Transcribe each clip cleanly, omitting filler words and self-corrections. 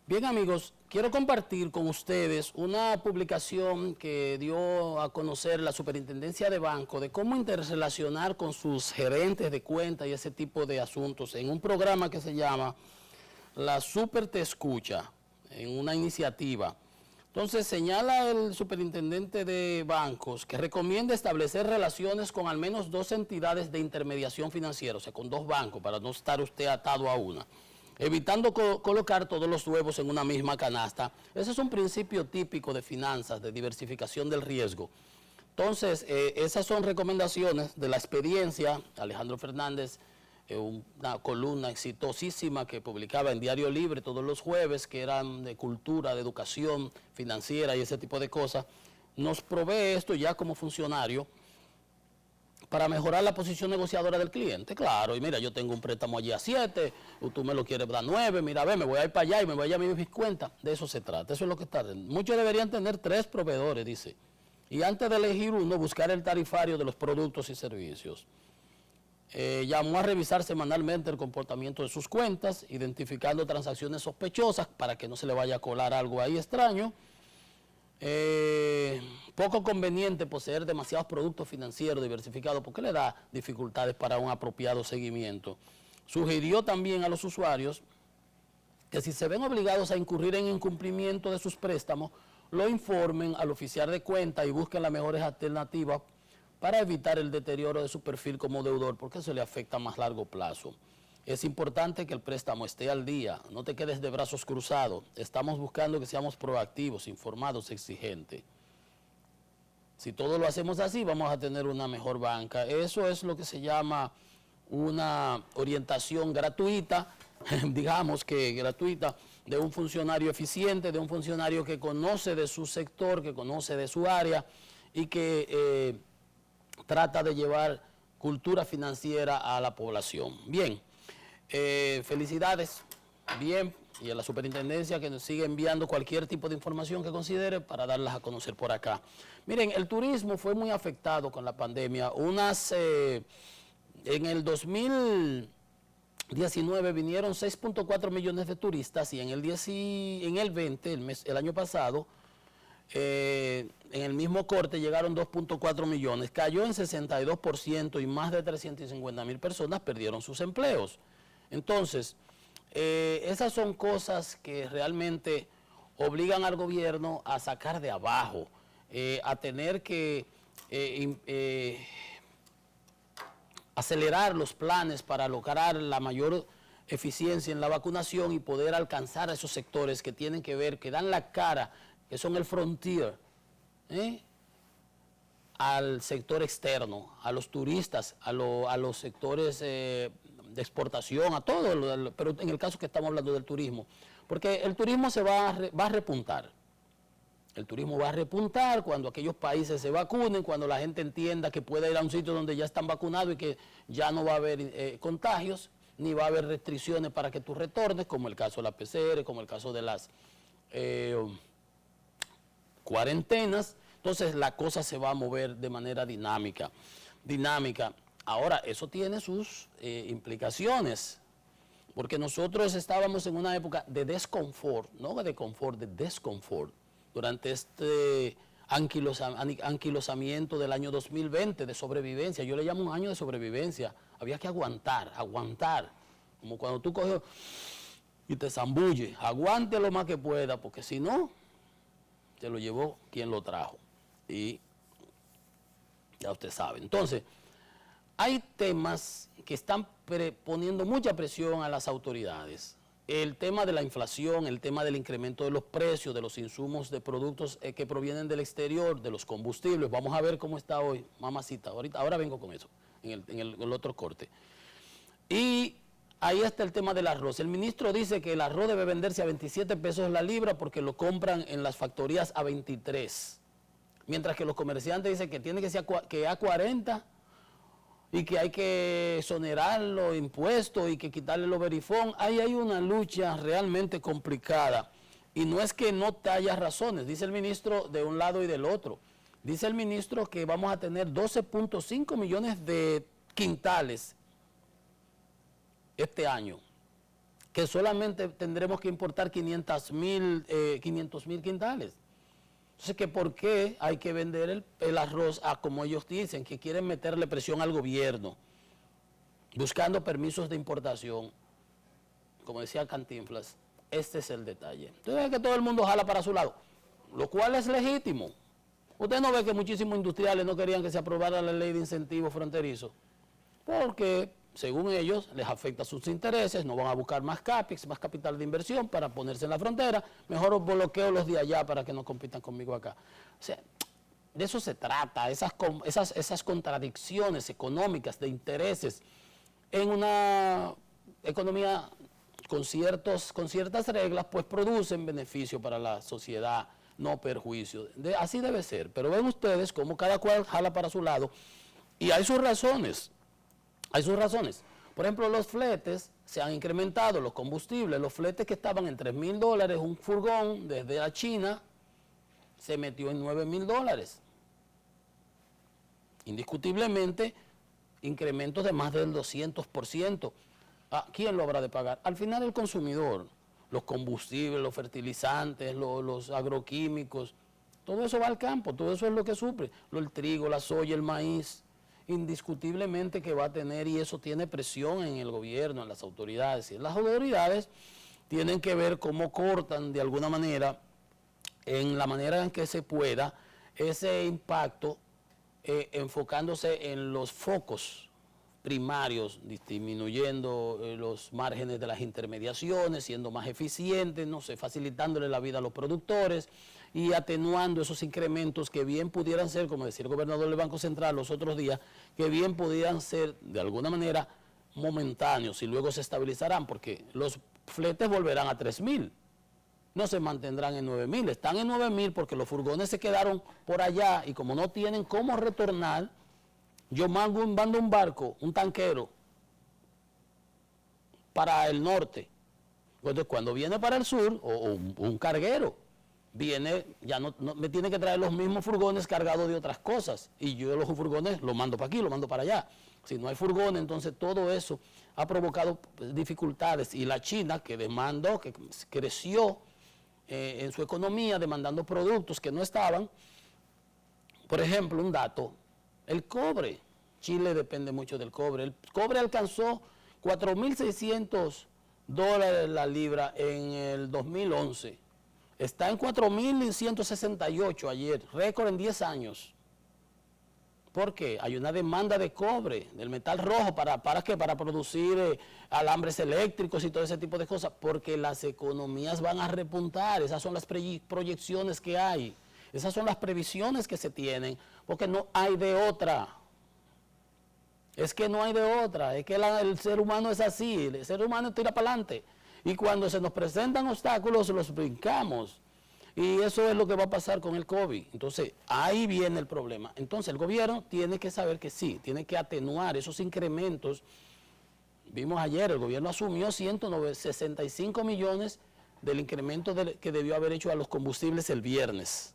Bien, amigos, quiero compartir con ustedes una publicación que dio a conocer la Superintendencia de Banco de cómo interrelacionar con sus gerentes de cuenta y ese tipo de asuntos en un programa que se llama La Super Te Escucha, en una iniciativa. Entonces señala el superintendente de bancos que recomienda establecer relaciones con al menos 2 entidades de intermediación financiera, o sea, con 2 bancos, para no estar usted atado a una, evitando colocar todos los huevos en una misma canasta. Ese es un principio típico de finanzas, de diversificación del riesgo. Entonces, esas son recomendaciones de la experiencia. Alejandro Fernández, una columna exitosísima que publicaba en Diario Libre todos los jueves, que eran de cultura, de educación financiera y ese tipo de cosas, nos provee esto ya como funcionario para mejorar la posición negociadora del cliente. Claro, y mira, yo tengo un préstamo allí a 7, tú me lo quieres dar 9, mira, ve, me voy a ir para allá y me voy a mis cuentas. De eso se trata, eso es lo que está. Muchos deberían tener 3 proveedores, dice. Y antes de elegir uno, buscar el tarifario de los productos y servicios. Llamó a revisar semanalmente el comportamiento de sus cuentas, identificando transacciones sospechosas para que no se le vaya a colar algo ahí extraño. Poco conveniente poseer demasiados productos financieros diversificados porque le da dificultades para un apropiado seguimiento. Sugirió también a los usuarios que si se ven obligados a incurrir en incumplimiento de sus préstamos, lo informen al oficial de cuenta y busquen las mejores alternativas para evitar el deterioro de su perfil como deudor, porque eso le afecta a más largo plazo. Es importante que el préstamo esté al día, no te quedes de brazos cruzados. Estamos buscando que seamos proactivos, informados, exigentes. Si todo lo hacemos así, vamos a tener una mejor banca. Eso es lo que se llama una orientación gratuita, digamos que gratuita, de un funcionario eficiente, de un funcionario que conoce de su sector, que conoce de su área y que trata de llevar cultura financiera a la población. Bien, felicidades, bien, y a la superintendencia que nos sigue enviando cualquier tipo de información que considere para darlas a conocer por acá. Miren, el turismo fue muy afectado con la pandemia. En el 2019 vinieron 6.4 millones de turistas y en el 20, el año pasado, en el mismo corte llegaron 2.4 millones, cayó en 62% y más de 350.000 personas perdieron sus empleos. Entonces, esas son cosas que realmente obligan al gobierno a sacar de abajo, a tener que acelerar los planes para lograr la mayor eficiencia en la vacunación y poder alcanzar a esos sectores que tienen que ver, que dan la cara, que son el frontier, al sector externo, a los turistas, a los sectores de exportación, a todo, pero en el caso que estamos hablando del turismo, porque el turismo va a repuntar. El turismo va a repuntar cuando aquellos países se vacunen, cuando la gente entienda que puede ir a un sitio donde ya están vacunados y que ya no va a haber contagios, ni va a haber restricciones para que tú retornes, como el caso de la PCR, como el caso de las cuarentenas. Entonces la cosa se va a mover de manera dinámica. Ahora, eso tiene sus implicaciones, porque nosotros estábamos en una época de desconfort, no de confort, de desconfort, durante este anquilosamiento del año 2020, de sobrevivencia. Yo le llamo un año de sobrevivencia. Había que aguantar, como cuando tú coges y te zambulles, aguante lo más que pueda, porque si no, te lo llevó quien lo trajo. Y ya usted sabe. Entonces, hay temas que están poniendo mucha presión a las autoridades. El tema de la inflación, el tema del incremento de los precios, de los insumos de productos que provienen del exterior, de los combustibles. Vamos a ver cómo está hoy, mamacita. Ahora vengo con eso, en el otro corte. Y ahí está el tema del arroz. El ministro dice que el arroz debe venderse a 27 pesos la libra porque lo compran en las factorías a 23. Mientras que los comerciantes dicen que tiene que ser a 40 y que hay que exonerar los impuestos y que quitarle los verifón. Ahí hay una lucha realmente complicada. Y no es que no te haya razones, dice el ministro de un lado y del otro. Dice el ministro que vamos a tener 12.5 millones de quintales este año, que solamente tendremos que importar 500.000 quintales. Entonces, que ¿por qué hay que vender el arroz a, como ellos dicen, que quieren meterle presión al gobierno, buscando permisos de importación? Como decía Cantinflas, este es el detalle. Entonces, es que todo el mundo jala para su lado, lo cual es legítimo. Usted no ve que muchísimos industriales no querían que se aprobara la ley de incentivos fronterizos, porque, según ellos, les afecta sus intereses, no van a buscar más CAPEX, más capital de inversión para ponerse en la frontera, mejor bloqueo los de allá para que no compitan conmigo acá. O sea, de eso se trata, esas contradicciones económicas de intereses en una economía con ciertas reglas, pues producen beneficio para la sociedad, no perjuicio. Así debe ser, pero ven ustedes cómo cada cual jala para su lado y hay sus razones. Hay sus razones. Por ejemplo, los fletes se han incrementado, los combustibles, los fletes que estaban en $3.000, un furgón desde la China se metió en $9.000. Indiscutiblemente, incrementos de más del 200%. ¿Quién lo habrá de pagar? Al final el consumidor. Los combustibles, los fertilizantes, los agroquímicos, todo eso va al campo, todo eso es lo que sufre. El trigo, la soya, el maíz, indiscutiblemente que va a tener, y eso tiene presión en el gobierno, en las autoridades. Y las autoridades tienen que ver cómo cortan de alguna manera, en la manera en que se pueda, ese impacto, enfocándose en los focos primarios, disminuyendo los márgenes de las intermediaciones, siendo más eficientes, no sé, facilitándole la vida a los productores y atenuando esos incrementos que bien pudieran ser, como decía el gobernador del Banco Central los otros días, que bien pudieran ser de alguna manera momentáneos y luego se estabilizarán, porque los fletes volverán a 3.000, no se mantendrán en 9.000, están en 9.000 porque los furgones se quedaron por allá y como no tienen cómo retornar, yo mando un barco, un tanquero, para el norte. Entonces, cuando viene para el sur, o un carguero, viene, ya no me tiene que traer los mismos furgones cargados de otras cosas. Y yo los furgones los mando para aquí, los mando para allá. Si no hay furgones, entonces todo eso ha provocado dificultades. Y la China, que demandó, que creció en su economía, demandando productos que no estaban. Por ejemplo, un dato. El cobre, Chile depende mucho del cobre. El cobre alcanzó $4.600 la libra en el 2011. Está en 4.168 ayer, récord en 10 años. ¿Por qué? Hay una demanda de cobre, del metal rojo, ¿para qué? Para producir alambres eléctricos y todo ese tipo de cosas, porque las economías van a repuntar, esas son las proyecciones que hay. Esas son las previsiones que se tienen, porque no hay de otra. Es que no hay de otra, es que el ser humano es así, el ser humano tira para adelante. Y cuando se nos presentan obstáculos, los brincamos. Y eso es lo que va a pasar con el COVID. Entonces, ahí viene el problema. Entonces, el gobierno tiene que saber que sí, tiene que atenuar esos incrementos. Vimos ayer, el gobierno asumió 165 millones del incremento que debió haber hecho a los combustibles el viernes.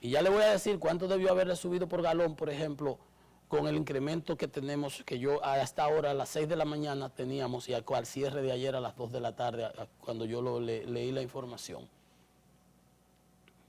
Y ya le voy a decir cuánto debió haberle subido por galón, por ejemplo, con el incremento que tenemos, que yo hasta ahora a las 6 de la mañana teníamos y al cierre de ayer a las 2 de la tarde, cuando yo leí la información.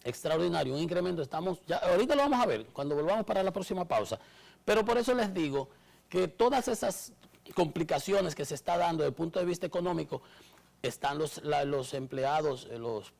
Extraordinario, un incremento, ahorita lo vamos a ver, cuando volvamos para la próxima pausa. Pero por eso les digo que todas esas complicaciones que se está dando desde el punto de vista económico, están los empleados, los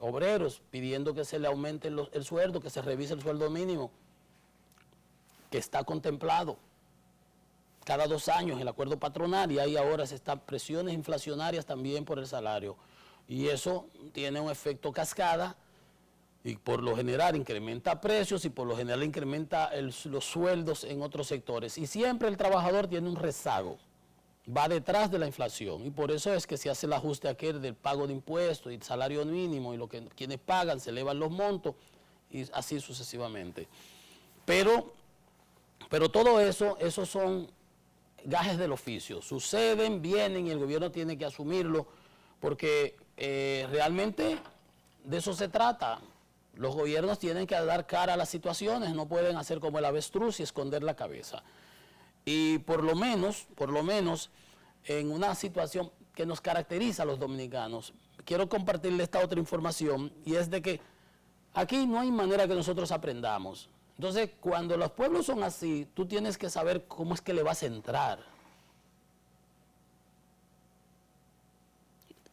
obreros pidiendo que se le aumente el sueldo, que se revise el sueldo mínimo, que está contemplado cada 2 años el acuerdo patronal, y ahí ahora se están presiones inflacionarias también por el salario. Y eso tiene un efecto cascada y por lo general incrementa precios y por lo general incrementa los sueldos en otros sectores. Y siempre el trabajador tiene un rezago, va detrás de la inflación, y por eso es que se hace el ajuste aquel del pago de impuestos y el salario mínimo, y quienes pagan se elevan los montos y así sucesivamente. Pero todo eso, esos son gajes del oficio, suceden, vienen y el gobierno tiene que asumirlo, porque realmente de eso se trata. Los gobiernos tienen que dar cara a las situaciones, no pueden hacer como el avestruz y esconder la cabeza. Y por lo menos, en una situación que nos caracteriza a los dominicanos. Quiero compartirle esta otra información, y es de que aquí no hay manera que nosotros aprendamos. Entonces, cuando los pueblos son así, tú tienes que saber cómo es que le vas a entrar.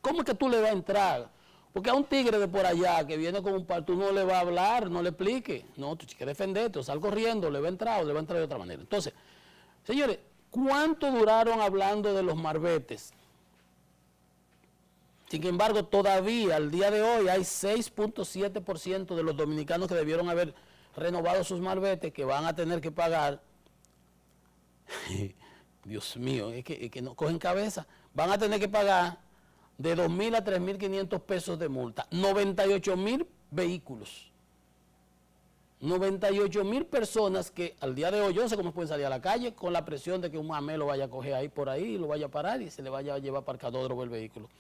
¿Cómo es que tú le vas a entrar? Porque a un tigre de por allá que viene con un par, tú no le vas a hablar, no le expliques. No, tú tienes que defenderte, o sal corriendo, le va a entrar o le va a entrar de otra manera. Entonces, señores, ¿cuánto duraron hablando de los marbetes? Sin embargo, todavía al día de hoy hay 6.7% de los dominicanos que debieron haber renovado sus marbetes que van a tener que pagar. Dios mío, es que no cogen cabeza. Van a tener que pagar de 2.000 a 3.500 pesos de multa. 98.000 vehículos. 98.000 personas que al día de hoy, yo no sé cómo pueden salir a la calle con la presión de que un mamé lo vaya a coger ahí por ahí, lo vaya a parar y se le vaya a llevar para el cartódromo el vehículo.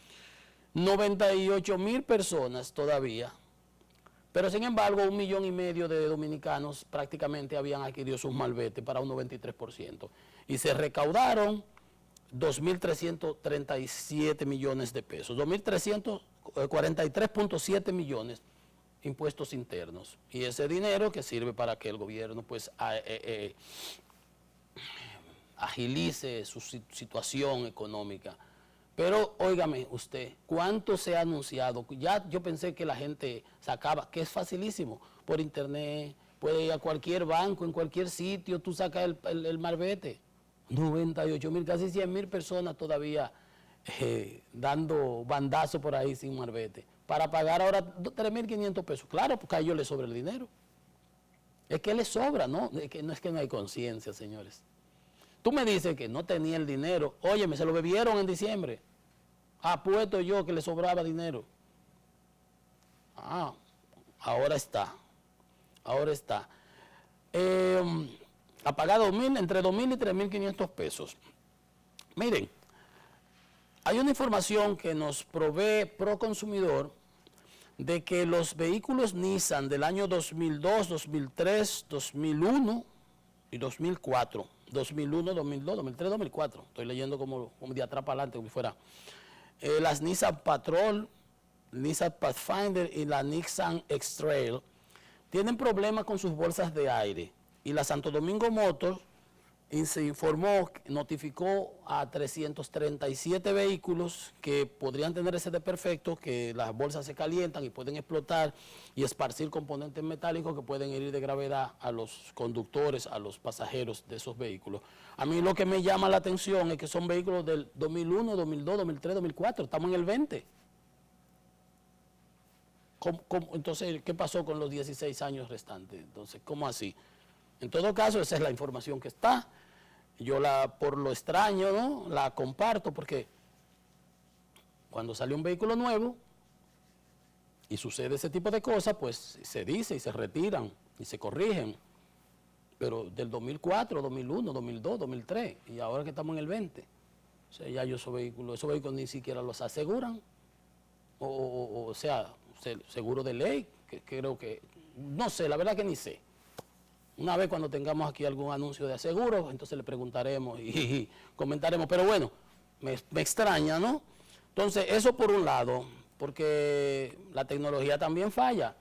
98.000 personas todavía, pero sin embargo 1,5 millones de dominicanos prácticamente habían adquirido sus malbetes para un 93%. Y se recaudaron 2.337 millones de pesos, 2.343.7 millones impuestos internos. Y ese dinero que sirve para que el gobierno pues agilice su situación económica. Pero, óigame usted, ¿cuánto se ha anunciado? Ya yo pensé que la gente sacaba, que es facilísimo, por internet, puede ir a cualquier banco, en cualquier sitio, tú sacas el marbete. 98.000, casi 100.000 personas todavía dando bandazo por ahí sin marbete. Para pagar ahora 3.500 pesos. Claro, porque a ellos les sobra el dinero. Es que les sobra, ¿no? Es que no hay conciencia, señores. Tú me dices que no tenía el dinero. Óyeme, se lo bebieron en diciembre. Apuesto yo que le sobraba dinero. Ahora está. Ahora está. A pagar entre 2.000 y 3.500 pesos. Miren, hay una información que nos provee Proconsumidor de que los vehículos Nissan del año 2002, 2003, 2001 y 2004, 2001, 2002, 2003, 2004, estoy leyendo como de atrás para adelante, como si fuera, las Nissan Patrol, Nissan Pathfinder y la Nissan X-Trail tienen problemas con sus bolsas de aire, y la Santo Domingo Motors se informó, notificó a 337 vehículos que podrían tener ese desperfecto, que las bolsas se calientan y pueden explotar y esparcir componentes metálicos que pueden herir de gravedad a los conductores, a los pasajeros de esos vehículos. A mí lo que me llama la atención es que son vehículos del 2001, 2002, 2003, 2004, estamos en el 20. Entonces, ¿qué pasó con los 16 años restantes? Entonces, ¿cómo así? En todo caso, esa es la información que está. Yo por lo extraño, ¿no?, la comparto, porque cuando sale un vehículo nuevo y sucede ese tipo de cosas, pues se dice y se retiran y se corrigen. Pero del 2004, 2001, 2002, 2003, y ahora que estamos en el 20, o sea, ya esos vehículos ni siquiera los aseguran. O sea, seguro de ley, que creo que, no sé, la verdad que ni sé. Una vez cuando tengamos aquí algún anuncio de aseguro, entonces le preguntaremos y comentaremos. Pero bueno, me extraña, ¿no? Entonces, eso por un lado, porque la tecnología también falla.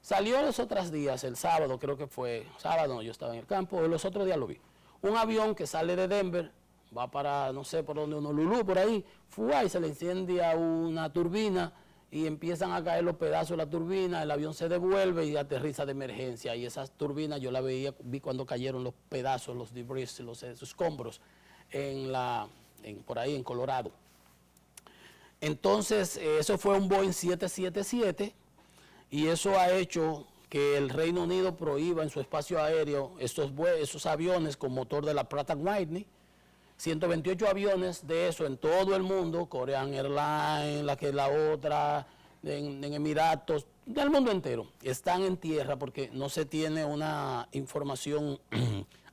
Salió los otros días, el sábado creo que fue, sábado yo estaba en el campo, los otros días lo vi. Un avión que sale de Denver, va para, no sé por dónde, Honolulu, por ahí, y se le incendia una turbina, y empiezan a caer los pedazos de la turbina, el avión se devuelve y aterriza de emergencia. Y esas turbinas yo la vi cuando cayeron los pedazos, los debris, los escombros, por ahí en Colorado. Entonces, eso fue un Boeing 777, y eso ha hecho que el Reino Unido prohíba en su espacio aéreo esos aviones con motor de la Pratt & Whitney. 128 aviones de eso en todo el mundo, Korean Airlines, la otra, en Emiratos, del mundo entero, están en tierra porque no se tiene una información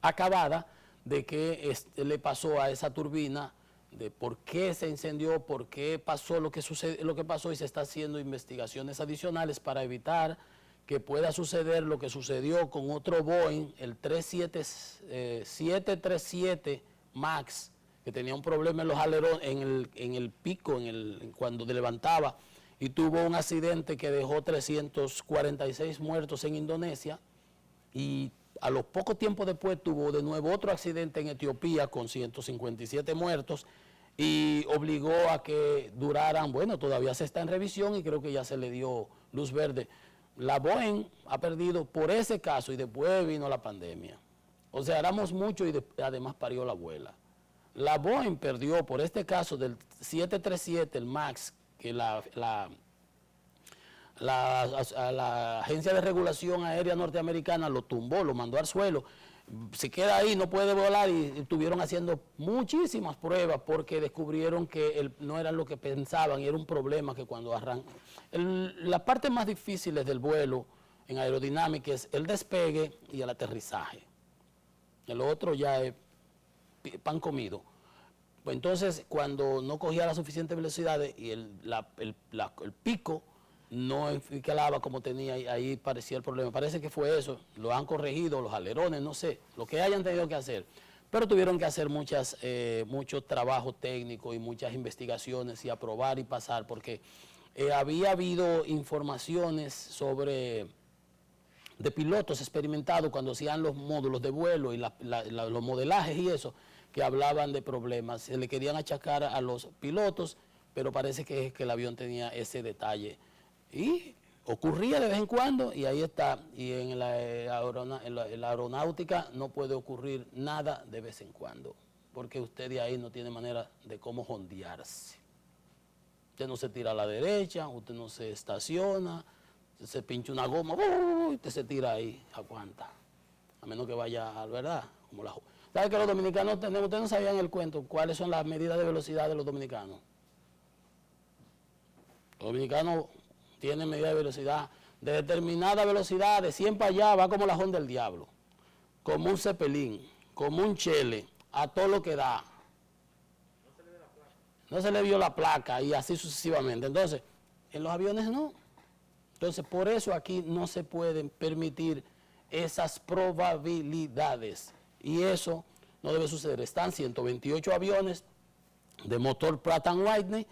acabada de qué le pasó a esa turbina, de por qué se incendió, por qué pasó lo que pasó, y se está haciendo investigaciones adicionales para evitar que pueda suceder lo que sucedió con otro Boeing, el 737 MAX, que tenía un problema en los alerones, en el pico, cuando levantaba, y tuvo un accidente que dejó 346 muertos en Indonesia, y a los pocos tiempos después tuvo de nuevo otro accidente en Etiopía con 157 muertos, y obligó a que duraran, bueno, todavía se está en revisión y creo que ya se le dio luz verde. La Boeing ha perdido por ese caso y después vino la pandemia. O sea, éramos mucho y además parió la abuela. La Boeing perdió por este caso del 737, el MAX, que la Agencia de Regulación Aérea Norteamericana lo tumbó, lo mandó al suelo. Se queda ahí, no puede volar, y estuvieron haciendo muchísimas pruebas porque descubrieron que no era lo que pensaban y era un problema que cuando arrancan. La parte más difícil del vuelo en aerodinámica es el despegue y el aterrizaje. El otro ya es pan comido. Pues entonces, cuando no cogía la suficiente velocidad y el pico no escalaba como tenía, ahí parecía el problema. Parece que fue eso, lo han corregido, los alerones, no sé, lo que hayan tenido que hacer. Pero tuvieron que hacer muchos trabajos técnicos y muchas investigaciones y aprobar y pasar, porque había habido informaciones de pilotos experimentados cuando hacían los módulos de vuelo y los modelajes y eso, que hablaban de problemas. Se le querían achacar a los pilotos, pero parece que el avión tenía ese detalle. Y ocurría de vez en cuando, y ahí está. Y en la aeronáutica no puede ocurrir nada de vez en cuando, porque usted de ahí no tiene manera de cómo jondearse. Usted no se tira a la derecha, usted no se estaciona, se pincha una goma, usted se tira ahí, aguanta. A menos que vaya, ¿verdad? Como ¿sabe que los dominicanos tenemos? Ustedes no sabían el cuento, ¿cuáles son las medidas de velocidad de los dominicanos? Los dominicanos tienen medida de velocidad, de determinada velocidad, de 100 para allá, va como la Honda del Diablo, como un Zeppelin, como un Chele, a todo lo que da. No se le vio la placa y así sucesivamente. Entonces, en los aviones no. Entonces, por eso aquí no se pueden permitir esas probabilidades. Y eso no debe suceder. Están 128 aviones de motor Pratt & Whitney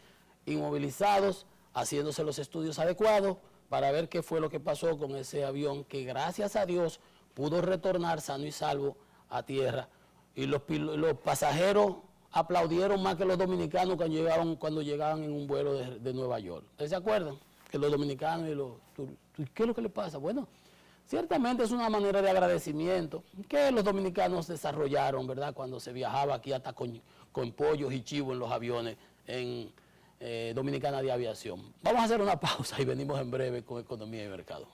inmovilizados, haciéndose los estudios adecuados para ver qué fue lo que pasó con ese avión que gracias a Dios pudo retornar sano y salvo a tierra. Y los pasajeros aplaudieron más que los dominicanos cuando llegaban en un vuelo de Nueva York. ¿Ustedes se acuerdan? Que los dominicanos ¿qué es lo que le pasa? Bueno, ciertamente es una manera de agradecimiento que los dominicanos desarrollaron, ¿verdad? Cuando se viajaba aquí hasta con pollos y chivos en los aviones en Dominicana de Aviación. Vamos a hacer una pausa y venimos en breve con Economía y Mercado.